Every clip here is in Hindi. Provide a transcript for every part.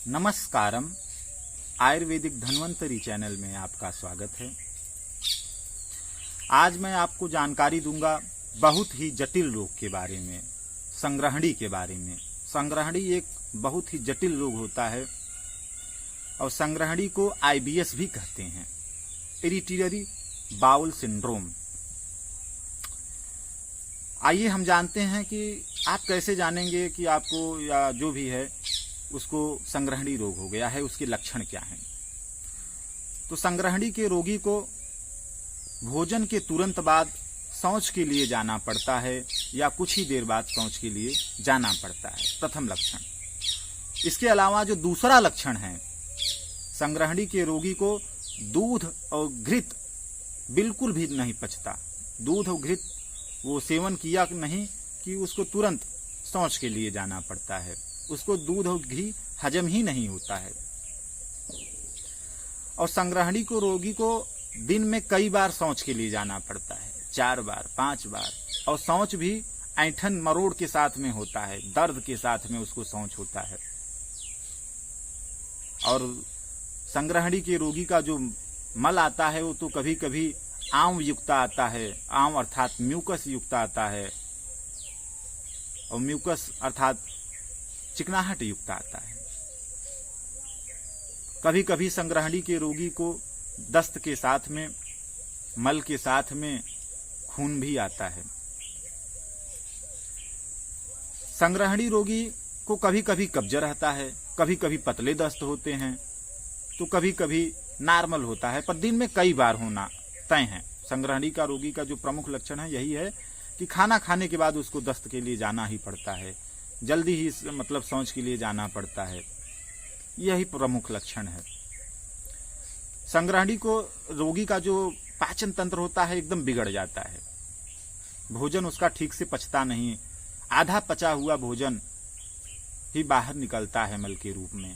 नमस्कारम। आयुर्वेदिक धन्वंतरी चैनल में आपका स्वागत है। आज मैं आपको जानकारी दूंगा बहुत ही जटिल रोग के बारे में, संग्रहणी के बारे में। संग्रहणी एक बहुत ही जटिल रोग होता है और संग्रहणी को IBS भी कहते हैं, इरिटेटरी बाउल सिंड्रोम। आइए हम जानते हैं कि आप कैसे जानेंगे कि आपको या जो भी है उसको संग्रहणी रोग हो गया है, उसके लक्षण क्या हैं। तो संग्रहणी के रोगी को भोजन के तुरंत बाद शौच के लिए जाना पड़ता है या कुछ ही देर बाद शौच के लिए जाना पड़ता है, प्रथम लक्षण। इसके अलावा जो दूसरा लक्षण है, संग्रहणी के रोगी को दूध और घृत बिल्कुल भी नहीं पचता। दूध और घृत वो सेवन किया नहीं कि उसको तुरंत शौच के लिए जाना पड़ता है, उसको दूध और घी हजम ही नहीं होता है। और संग्रहणी को रोगी को दिन में कई बार शौच के लिए जाना पड़ता है, 4 बार 5 बार, और शौच भी ऐंठन मरोड़ के साथ में होता है, दर्द के साथ में उसको शौच होता है। और संग्रहणी के रोगी का जो मल आता है वो तो कभी कभी आम युक्त आता है, आम अर्थात म्यूकस युक्त आता है, और म्यूकस अर्थात चिकनाहट युक्त आता है। कभी कभी संग्रहणी के रोगी को दस्त के साथ में, मल के साथ में खून भी आता है। संग्रहणी रोगी को कभी कभी कब्ज रहता है, कभी कभी पतले दस्त होते हैं, तो कभी कभी नॉर्मल होता है, पर दिन में कई बार होना तय है। संग्रहणी का रोगी का जो प्रमुख लक्षण है यही है कि खाना खाने के बाद उसको दस्त के लिए जाना ही पड़ता है, जल्दी ही मतलब शौच के लिए जाना पड़ता है। यही प्रमुख लक्षण है। संग्रहणी को रोगी का जो पाचन तंत्र होता है एकदम बिगड़ जाता है, भोजन उसका ठीक से पचता नहीं, आधा पचा हुआ भोजन ही बाहर निकलता है मल के रूप में।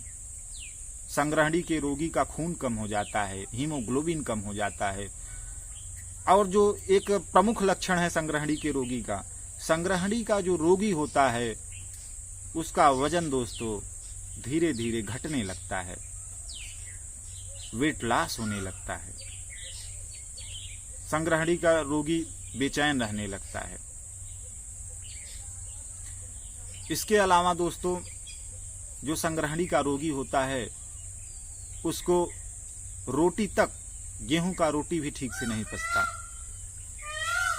संग्रहणी के रोगी का खून कम हो जाता है, हीमोग्लोबिन कम हो जाता है। और जो एक प्रमुख लक्षण है संग्रहणी के रोगी का, संग्रहणी का जो रोगी होता है उसका वजन दोस्तों धीरे धीरे घटने लगता है, वेट लॉस होने लगता है। संग्रहणी का रोगी बेचैन रहने लगता है। इसके अलावा दोस्तों जो संग्रहणी का रोगी होता है उसको रोटी तक, गेहूं का रोटी भी ठीक से नहीं पचता,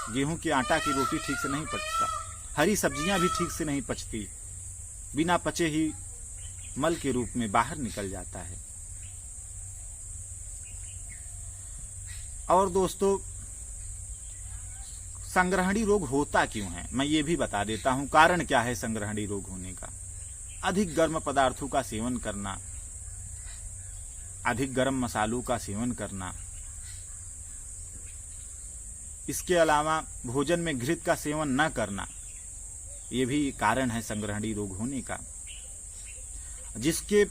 गेहूं के आटा की रोटी ठीक से नहीं पचता, हरी सब्जियां भी ठीक से नहीं पचती, बिना पचे ही मल के रूप में बाहर निकल जाता है। और दोस्तों संग्रहणी रोग होता क्यों है, मैं ये भी बता देता हूं। कारण क्या है संग्रहणी रोग होने का? अधिक गर्म पदार्थों का सेवन करना, अधिक गर्म मसालों का सेवन करना, इसके अलावा भोजन में घृत का सेवन न करना, ये भी कारण है संग्रहणी रोग होने का। जिसके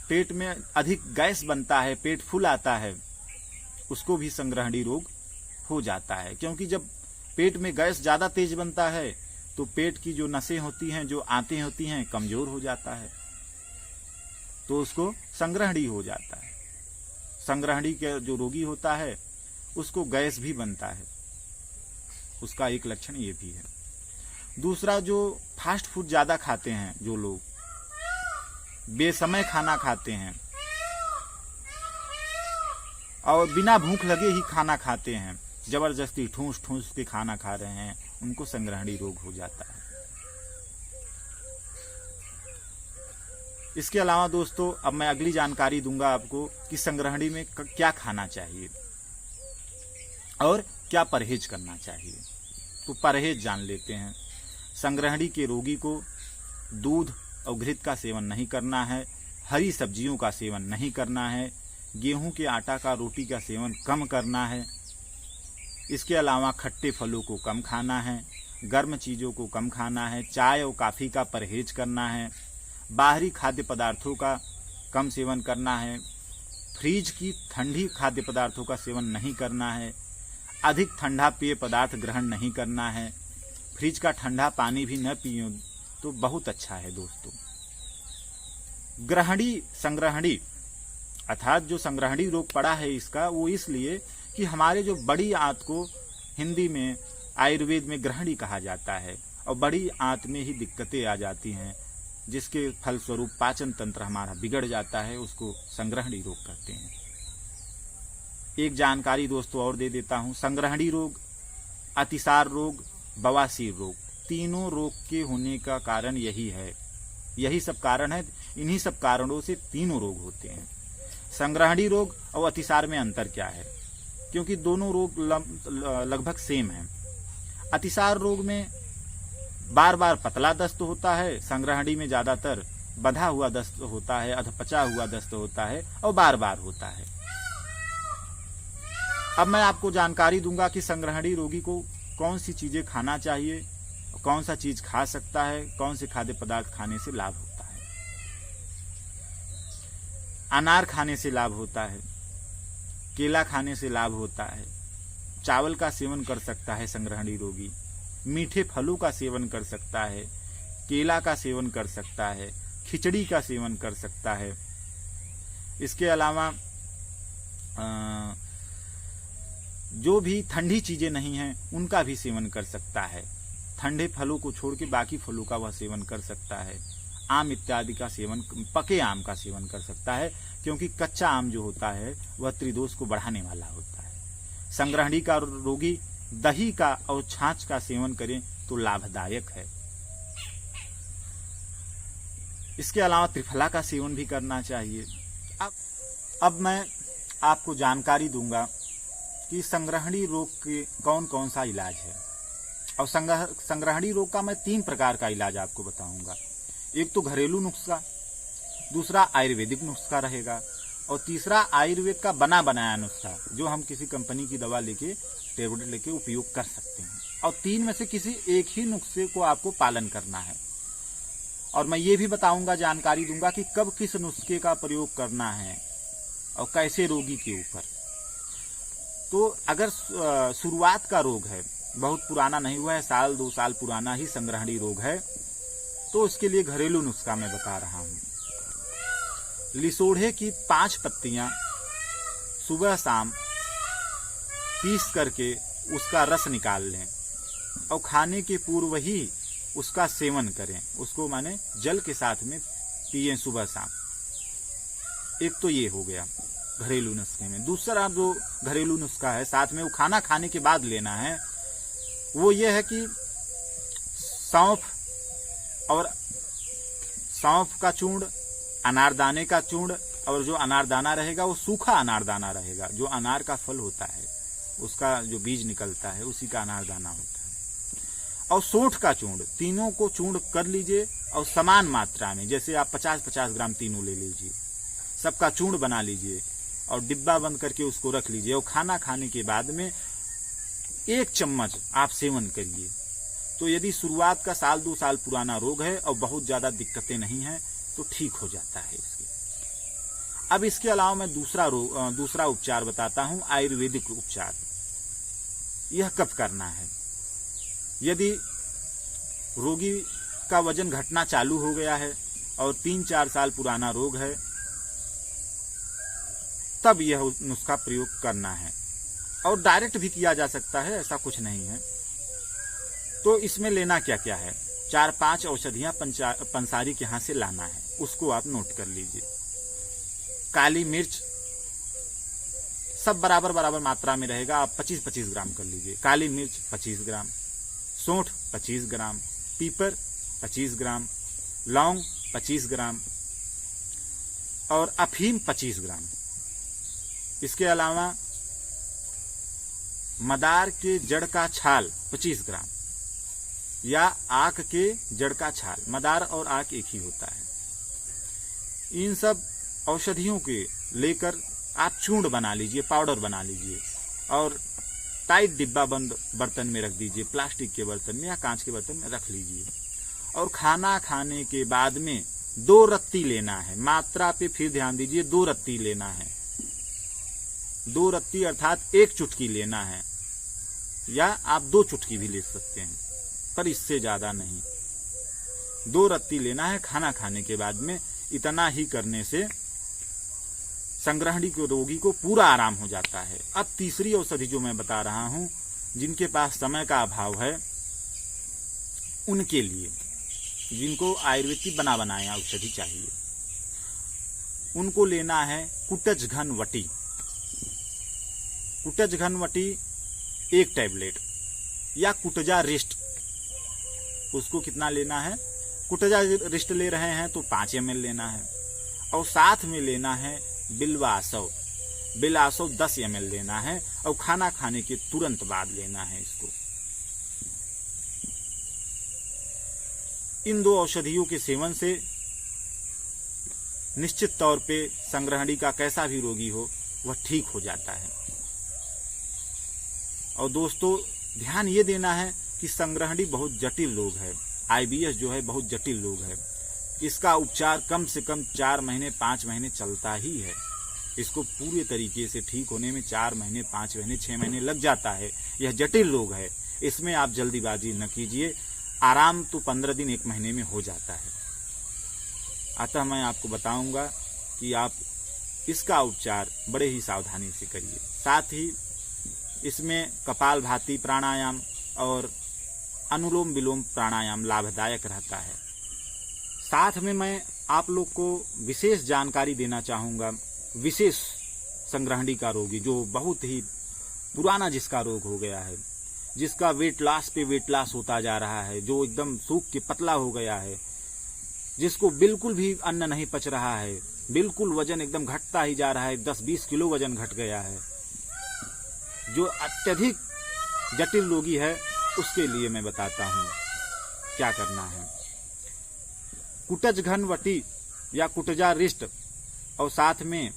पेट में अधिक गैस बनता है, पेट फूल आता है, उसको भी संग्रहणी रोग हो जाता है। क्योंकि जब पेट में गैस ज्यादा तेज बनता है तो पेट की जो नसें होती हैं, जो आंतें होती हैं, कमजोर हो जाता है, तो उसको संग्रहणी हो जाता है। संग्रहणी के जो रोगी होता है उसको गैस भी बनता है, उसका एक लक्षण ये भी है। दूसरा, जो फास्ट फूड ज्यादा खाते हैं, जो लोग बेसमय खाना खाते हैं और बिना भूख लगे ही खाना खाते हैं, जबरदस्ती ठूस ठूस के खाना खा रहे हैं, उनको संग्रहणी रोग हो जाता है। इसके अलावा दोस्तों अब मैं अगली जानकारी दूंगा आपको कि संग्रहणी में क्या खाना चाहिए और क्या परहेज करना चाहिए। तो परहेज जान लेते हैं। संग्रहणी के रोगी को दूध और घृत का सेवन नहीं करना है, हरी सब्जियों का सेवन नहीं करना है, गेहूं के आटा का रोटी का सेवन कम करना है। इसके अलावा खट्टे फलों को कम खाना है, गर्म चीज़ों को कम खाना है, चाय और कॉफ़ी का परहेज करना है, बाहरी खाद्य पदार्थों का कम सेवन करना है, फ्रीज की ठंडी खाद्य पदार्थों का सेवन नहीं करना है, अधिक ठंडा पेय पदार्थ ग्रहण नहीं करना है, फ्रिज का ठंडा पानी भी न पियो तो बहुत अच्छा है दोस्तों। ग्रहणी संग्रहणी अर्थात जो संग्रहणी रोग पड़ा है इसका, वो इसलिए कि हमारे जो बड़ी आंत को हिंदी में आयुर्वेद में ग्रहणी कहा जाता है, और बड़ी आंत में ही दिक्कतें आ जाती हैं, जिसके फलस्वरूप पाचन तंत्र हमारा बिगड़ जाता है, उसको संग्रहणी रोग कहते हैं। एक जानकारी दोस्तों और दे देता हूं, संग्रहणी रोग, अतिसार रोग, बवासीर रोग, तीनों रोग के होने का कारण यही है, यही सब कारण है। इन्हीं सब कारणों से तीनों रोग होते हैं। संग्रहणी रोग और अतिसार में अंतर क्या है? क्योंकि दोनों रोग लगभग सेम हैं। अतिसार रोग में बार बार पतला दस्त होता है, संग्रहणी में ज्यादातर बंधा हुआ दस्त होता है, अधपचा हुआ दस्त होता है और बार बार होता है। अब मैं आपको जानकारी दूंगा कि संग्रहणी रोगी को कौन सी चीजें खाना चाहिए, कौन सा चीज खा सकता है, कौन से खाद्य पदार्थ खाने से लाभ होता है। अनार खाने से लाभ होता है, केला खाने से लाभ होता है, चावल का सेवन कर सकता है संग्रहणी रोगी, मीठे फलों का सेवन कर सकता है, केला का सेवन कर सकता है, खिचड़ी का सेवन कर सकता है। इसके अलावा जो भी ठंडी चीजें नहीं हैं उनका भी सेवन कर सकता है। ठंडे फलों को छोड़ के बाकी फलों का वह सेवन कर सकता है। आम इत्यादि का सेवन, पके आम का सेवन कर सकता है, क्योंकि कच्चा आम जो होता है वह त्रिदोष को बढ़ाने वाला होता है। संग्रहणी का रोगी दही का और छाछ का सेवन करें तो लाभदायक है। इसके अलावा त्रिफला का सेवन भी करना चाहिए। अब मैं आपको जानकारी दूंगा कि संग्रहणी रोग के कौन कौन सा इलाज है। और संग्रहणी रोग का मैं 3 प्रकार का इलाज आपको बताऊंगा। एक तो घरेलू नुस्खा, दूसरा आयुर्वेदिक नुस्खा रहेगा, और तीसरा आयुर्वेद का बना बनाया नुस्खा, जो हम किसी कंपनी की दवा लेके, टेबलेट लेके उपयोग कर सकते हैं। और 3 में से किसी एक ही नुस्खे को आपको पालन करना है। और मैं ये भी बताऊंगा, जानकारी दूंगा कि कब किस नुस्खे का प्रयोग करना है और कैसे रोगी के ऊपर। तो अगर शुरुआत का रोग है, बहुत पुराना नहीं हुआ है, 1-2 साल पुराना ही संग्रहणी रोग है, तो उसके लिए घरेलू नुस्खा मैं बता रहा हूं। लिसोढ़े की 5 पत्तियां सुबह शाम पीस करके उसका रस निकाल लें और खाने के पूर्व ही उसका सेवन करें। उसको माने जल के साथ में पिए सुबह शाम। एक तो ये हो गया घरेलू नुस्खे में। दूसरा जो घरेलू नुस्खा है, साथ में वो खाना खाने के बाद लेना है, वो ये है कि सौंफ का चूर्ण, अनारदाने का चूर्ण, और जो अनारदाना रहेगा वो सूखा अनारदाना रहेगा। जो अनार का फल होता है उसका जो बीज निकलता है उसी का अनारदाना होता है। और सोंठ का चूर्ण, तीनों को चूर्ण कर लीजिए और समान मात्रा में, जैसे आप 50-50 ग्राम तीनों ले लीजिए, सबका चूर्ण बना लीजिए और डिब्बा बंद करके उसको रख लीजिए। और खाना खाने के बाद में 1 चम्मच आप सेवन करिए। तो यदि शुरुआत का 1-2 साल पुराना रोग है और बहुत ज्यादा दिक्कतें नहीं हैं तो ठीक हो जाता है इसके। अब इसके अलावा मैं दूसरा उपचार बताता हूं, आयुर्वेदिक उपचार। यह कब करना है? यदि रोगी का वजन घटना चालू हो गया है और 3-4 साल पुराना रोग है, तब यह नुस्खा प्रयोग करना है। और डायरेक्ट भी किया जा सकता है, ऐसा कुछ नहीं है। तो इसमें लेना क्या क्या है? 4-5 औषधियां पंसारी के यहां से लाना है, उसको आप नोट कर लीजिए। काली मिर्च सब बराबर बराबर मात्रा में रहेगा, आप 25-25 ग्राम कर लीजिए। काली मिर्च 25 ग्राम, सौंठ 25 ग्राम, पीपर 25 ग्राम, लौंग 25 ग्राम और अफीम 25 ग्राम। इसके अलावा मदार के जड़ का छाल 25 ग्राम या आक के जड़ का छाल। मदार और आक एक ही होता है। इन सब औषधियों के लेकर आप चूर्ण बना लीजिए, पाउडर बना लीजिए और टाइट डिब्बा बंद बर्तन में रख दीजिए, प्लास्टिक के बर्तन में या कांच के बर्तन में रख लीजिए। और खाना खाने के बाद में 2 रत्ती लेना है। मात्रा पे फिर ध्यान दीजिए, 2 रत्ती लेना है। 2 रत्ती अर्थात 1 चुटकी लेना है, या आप 2 चुटकी भी ले सकते हैं, पर इससे ज्यादा नहीं। 2 रत्ती लेना है खाना खाने के बाद में। इतना ही करने से संग्रहणी के रोगी को पूरा आराम हो जाता है। अब तीसरी औषधि जो मैं बता रहा हूं, जिनके पास समय का अभाव है उनके लिए, जिनको आयुर्वेद की बना बनाया औषधि चाहिए, उनको लेना है कुटज घन वटी। कुटज घन वटी 1 टैबलेट या कुटजा रिस्ट, उसको कितना लेना है, कुटजा रिस्ट ले रहे हैं तो 5 ml लेना है, और साथ में लेना है बिल्वासव। बिल्वासव 10 ml लेना है और खाना खाने के तुरंत बाद लेना है इसको। इन 2 औषधियों के सेवन से निश्चित तौर पे संग्रहणी का कैसा भी रोगी हो वह ठीक हो जाता है। और दोस्तों ध्यान ये देना है कि संग्रहणी बहुत जटिल रोग है, IBS जो है बहुत जटिल रोग है। इसका उपचार कम से कम 4 महीने 5 महीने चलता ही है। इसको पूरे तरीके से ठीक होने में 4 महीने 5 महीने 6 महीने लग जाता है। यह जटिल रोग है, इसमें आप जल्दीबाजी न कीजिए। आराम तो 15 दिन 1 महीने में हो जाता है। अतः मैं आपको बताऊंगा कि आप इसका उपचार बड़े ही सावधानी से करिए। साथ ही इसमें कपालभाति प्राणायाम और अनुलोम विलोम प्राणायाम लाभदायक रहता है। साथ में मैं आप लोग को विशेष जानकारी देना चाहूँगा। विशेष संग्रहणी का रोगी जो बहुत ही पुराना जिसका रोग हो गया है, जिसका वेट लॉस पे वेट लॉस होता जा रहा है, जो एकदम सूख के पतला हो गया है, जिसको बिल्कुल भी अन्न नहीं पच रहा है, बिल्कुल वजन एकदम घटता ही जा रहा है, 10-20 किलो वजन घट गया है, जो अत्यधिक जटिल रोगी है, उसके लिए मैं बताता हूँ क्या करना है। कुटज घन वटी या कुटजा रिस्ट और साथ में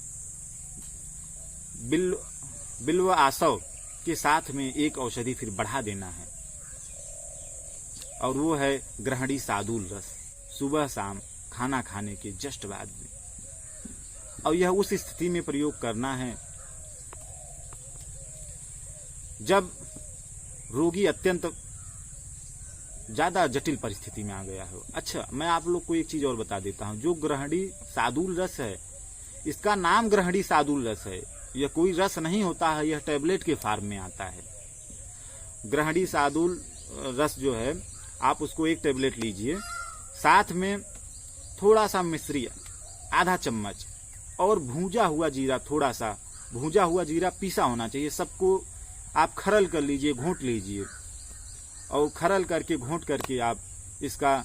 बिल्व आसव के साथ में एक औषधि फिर बढ़ा देना है, और वो है ग्रहणी सादुल रस, सुबह शाम खाना खाने के जस्ट बाद में। और यह उस स्थिति में प्रयोग करना है जब रोगी अत्यंत ज्यादा जटिल परिस्थिति में आ गया हो। अच्छा, मैं आप लोग को एक चीज और बता देता हूं। जो ग्रहणी सादुल रस है, इसका नाम ग्रहणी सादुल रस है, यह कोई रस नहीं होता है, यह टैबलेट के फॉर्म में आता है। ग्रहणी सादुल रस जो है, आप उसको 1 टैबलेट लीजिए, साथ में थोड़ा सा मिश्री आधा चम्मच और भूंजा हुआ जीरा, थोड़ा सा भूंजा हुआ जीरा पीसा होना चाहिए। सबको आप खरल कर लीजिए, घोंट लीजिए, और खरल करके घोंट करके आप इसका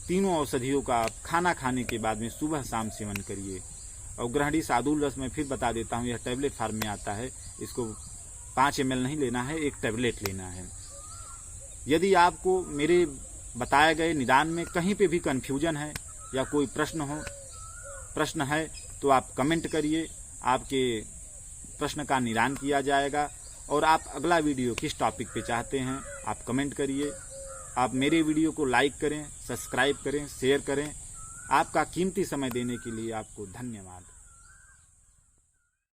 तीनों औषधियों का आप खाना खाने के बाद में सुबह शाम सेवन करिए। और ग्रहणी सादुल रस मैं फिर बता देता हूँ, यह टैबलेट फॉर्म में आता है। इसको 5 ml नहीं लेना है, 1 टैबलेट लेना है। यदि आपको मेरे बताए गए निदान में कहीं पे भी कन्फ्यूजन है या कोई प्रश्न है तो आप कमेंट करिए, आपके प्रश्न का निदान किया जाएगा। और आप अगला वीडियो किस टॉपिक पे चाहते हैं आप कमेंट करिए। आप मेरे वीडियो को लाइक करें, सब्सक्राइब करें, शेयर करें। आपका कीमती समय देने के लिए आपको धन्यवाद।